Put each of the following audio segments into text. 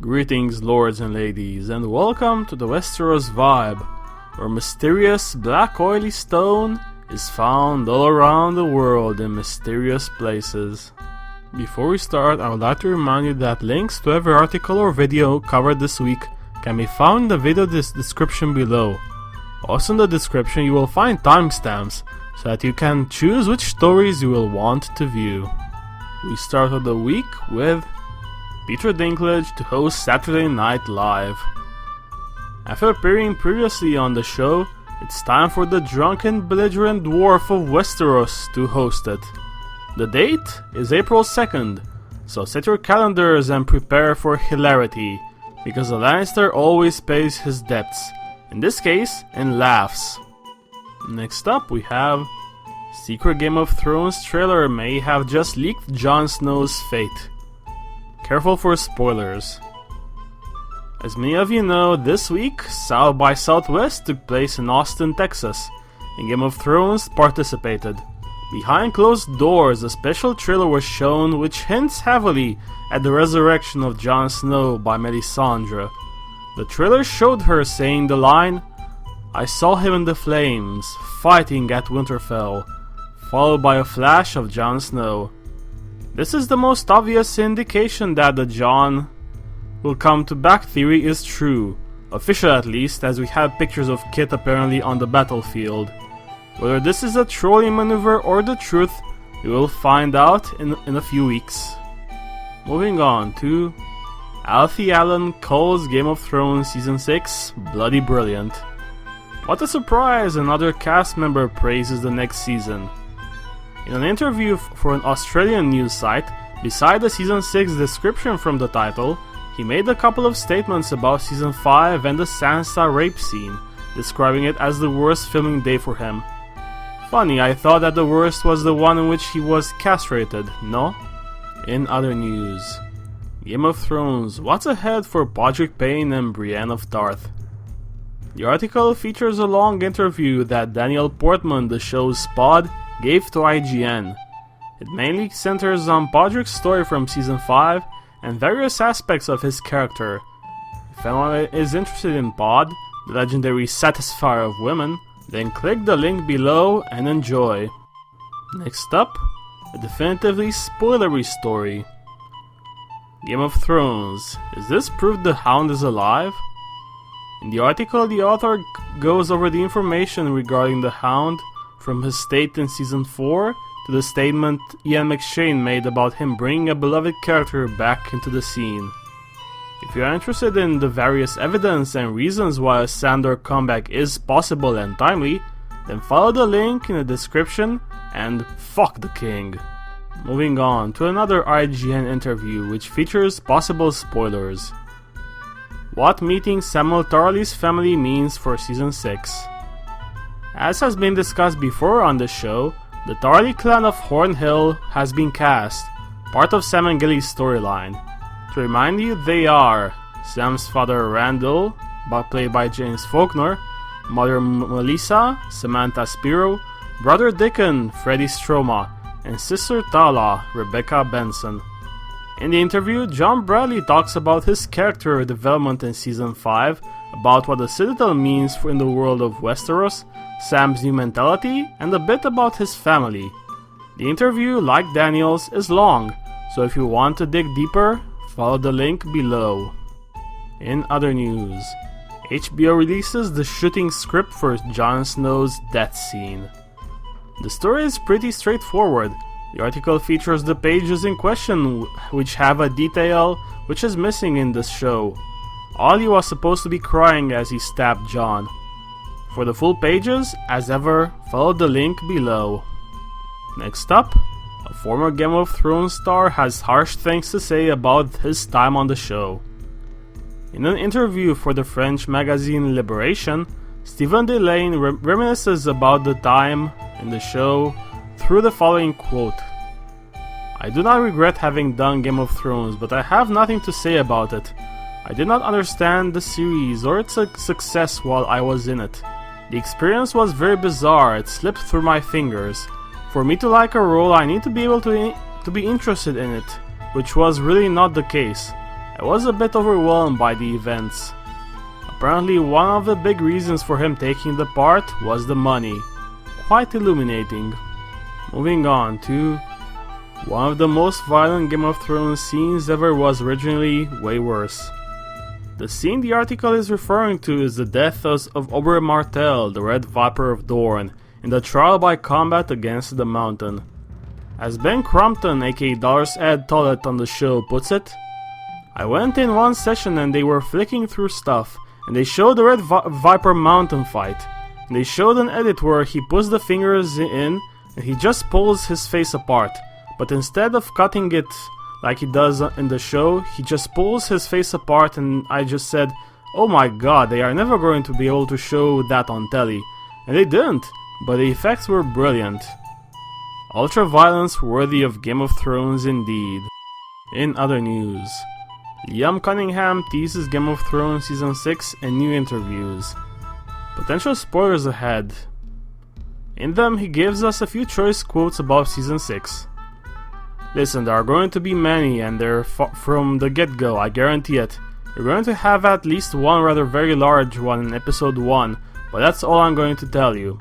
Greetings, lords and ladies, and welcome to the Westeros vibe, where mysterious black oily stone is found all around the world in mysterious places. Before we start, I would like to remind you that links to every article or video covered this week can be found in the video description below. Also in the description you will find timestamps so that you can choose which stories you will want to view. We started the week with Peter Dinklage to host Saturday Night Live. After appearing previously on the show, it's time for the drunken belligerent dwarf of Westeros to host it. The date is April 2nd, so set your calendars and prepare for hilarity, because a Lannister always pays his debts, in this case in laughs. Next up we have secret Game of Thrones trailer may have just leaked Jon Snow's fate. Careful for spoilers. As many of you know, this week, South by Southwest took place in Austin, Texas, and Game of Thrones participated. Behind closed doors, a special trailer was shown which hints heavily at the resurrection of Jon Snow by Melisandre. The trailer showed her saying the line, "I saw him in the flames, fighting at Winterfell," followed by a flash of Jon Snow. This is the most obvious indication that the Jon will come to back theory is true, official at least, as we have pictures of Kit apparently on the battlefield. Whether this is a trolling maneuver or the truth, we will find out in a few weeks. Moving on to Alfie Allen calls Game of Thrones Season 6 bloody brilliant. What a surprise, another cast member praises the next season. In an interview for an Australian news site, beside the Season 6 description from the title, he made a couple of statements about Season 5 and the Sansa rape scene, describing it as the worst filming day for him. Funny, I thought that the worst was the one in which he was castrated, no? In other news, Game of Thrones, what's ahead for Podrick Payne and Brienne of Tarth? The article features a long interview that Daniel Portman, the show's pod, gave to IGN. It mainly centers on Podrick's story from Season 5 and various aspects of his character. If anyone is interested in Pod, the legendary satisfier of women, then click the link below and enjoy. Next up, a definitively spoilery story. Game of Thrones, is this proof the Hound is alive? In the article, the author goes over the information regarding the Hound, from his state in Season 4 to the statement Ian McShane made about him bringing a beloved character back into the scene. If you are interested in the various evidence and reasons why a Sandor comeback is possible and timely, then follow the link in the description and fuck the king. Moving on to another IGN interview which features possible spoilers. What meeting Samuel Tarlys' family means for Season 6. As has been discussed before on the show, the Tarly clan of Hornhill has been cast, part of Sam and Gilly's storyline. To remind you, they are Sam's father Randall, played by James Faulkner, mother Melissa, Samantha Spiro, brother Dickon, Freddie Stroma, and sister Tala, Rebecca Benson. In the interview, John Bradley talks about his character development in Season 5, about what the Citadel means in the world of Westeros, Sam's new mentality, and a bit about his family. The interview, like Daniel's, is long, so if you want to dig deeper, follow the link below. In other news, HBO releases the shooting script for Jon Snow's death scene. The story is pretty straightforward. The article features the pages in question, which have a detail which is missing in this show. Ollie was supposed to be crying as he stabbed Jon. For the full pages, as ever, follow the link below. Next up, a former Game of Thrones star has harsh things to say about his time on the show. In an interview for the French magazine Liberation, Stephen Delane reminisces about the time in the show through the following quote. "I do not regret having done Game of Thrones, but I have nothing to say about it. I did not understand the series or its success while I was in it. The experience was very bizarre, it slipped through my fingers. For me to like a role, I need to be able to be interested in it, which was really not the case. I was a bit overwhelmed by the events. Apparently one of the big reasons for him taking the part was the money. Quite illuminating. Moving on to one of the most violent Game of Thrones scenes ever was originally way worse. The scene the article is referring to is the death of Oberyn Martell, the Red Viper of Dorne, in the trial by combat against the Mountain. As Ben Crompton aka $Ed Tollett on the show puts it, I went in one session and they were flicking through stuff, and they showed the Red Viper Mountain fight, and they showed an edit where he puts the fingers in and he just pulls his face apart, but instead of cutting it like he does in the show, he just pulls his face apart, and I just said, oh my god, they are never going to be able to show that on telly. And they didn't, but the effects were brilliant. Ultra-violence worthy of Game of Thrones indeed. In other news, Liam Cunningham teases Game of Thrones Season 6 and new interviews. Potential spoilers ahead. In them, he gives us a few choice quotes about Season 6. Listen, there are going to be many, and they're from the get-go, I guarantee it. You're going to have at least one rather very large one in Episode 1, but that's all I'm going to tell you.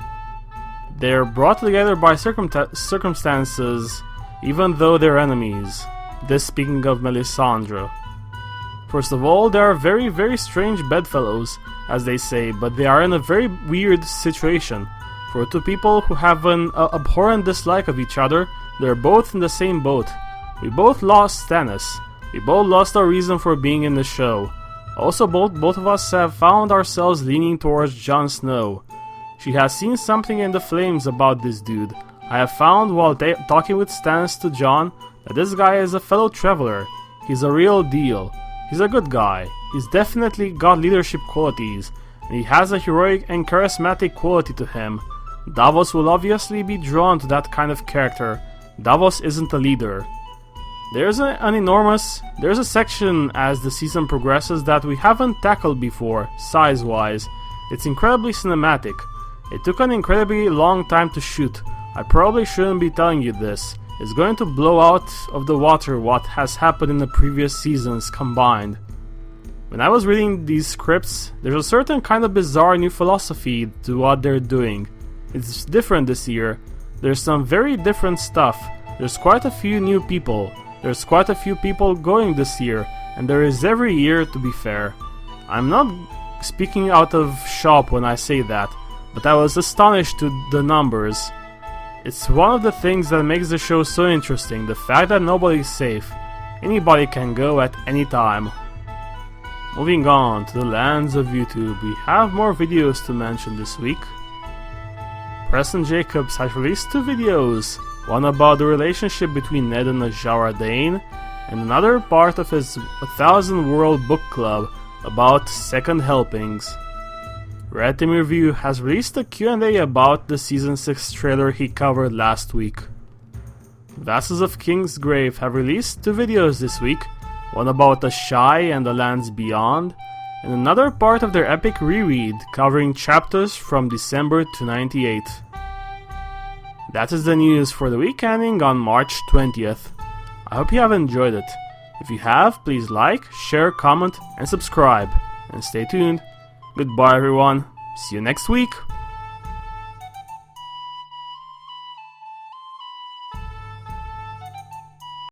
They're brought together by circumstances, even though they're enemies. This speaking of Melisandre. First of all, they are very, very strange bedfellows, as they say, but they are in a very weird situation. For two people who have an abhorrent dislike of each other, they're both in the same boat. We both lost Stannis. We both lost our reason for being in the show. Also, both of us have found ourselves leaning towards Jon Snow. She has seen something in the flames about this dude. I have found while talking with Stannis to Jon that this guy is a fellow traveler. He's a real deal. He's a good guy. He's definitely got leadership qualities, and he has a heroic and charismatic quality to him. Davos will obviously be drawn to that kind of character. Davos isn't a leader. There's a section as the season progresses that we haven't tackled before, size-wise. It's incredibly cinematic. It took an incredibly long time to shoot. I probably shouldn't be telling you this. It's going to blow out of the water what has happened in the previous seasons combined. When I was reading these scripts, there's a certain kind of bizarre new philosophy to what they're doing. It's different this year. There's some very different stuff. There's quite a few new people. There's quite a few people going this year, and there is every year, to be fair. I'm not speaking out of shop when I say that, but I was astonished to the numbers. It's one of the things that makes the show so interesting, the fact that nobody's safe. Anybody can go at any time. Moving on to the lands of YouTube, we have more videos to mention this week. Preston Jacobs has released two videos, one about the relationship between Ned and Ashara Dane, and another part of his 1000 World Book Club about second helpings. Red Team Review has released a Q&A about the Season 6 trailer he covered last week. Vassals of Kingsgrave have released two videos this week, one about Asshai and the lands beyond, and another part of their epic reread covering chapters from December to 98. That is the news for the week ending on March 20th. I hope you have enjoyed it. If you have, please like, share, comment, and subscribe. And stay tuned. Goodbye everyone. See you next week.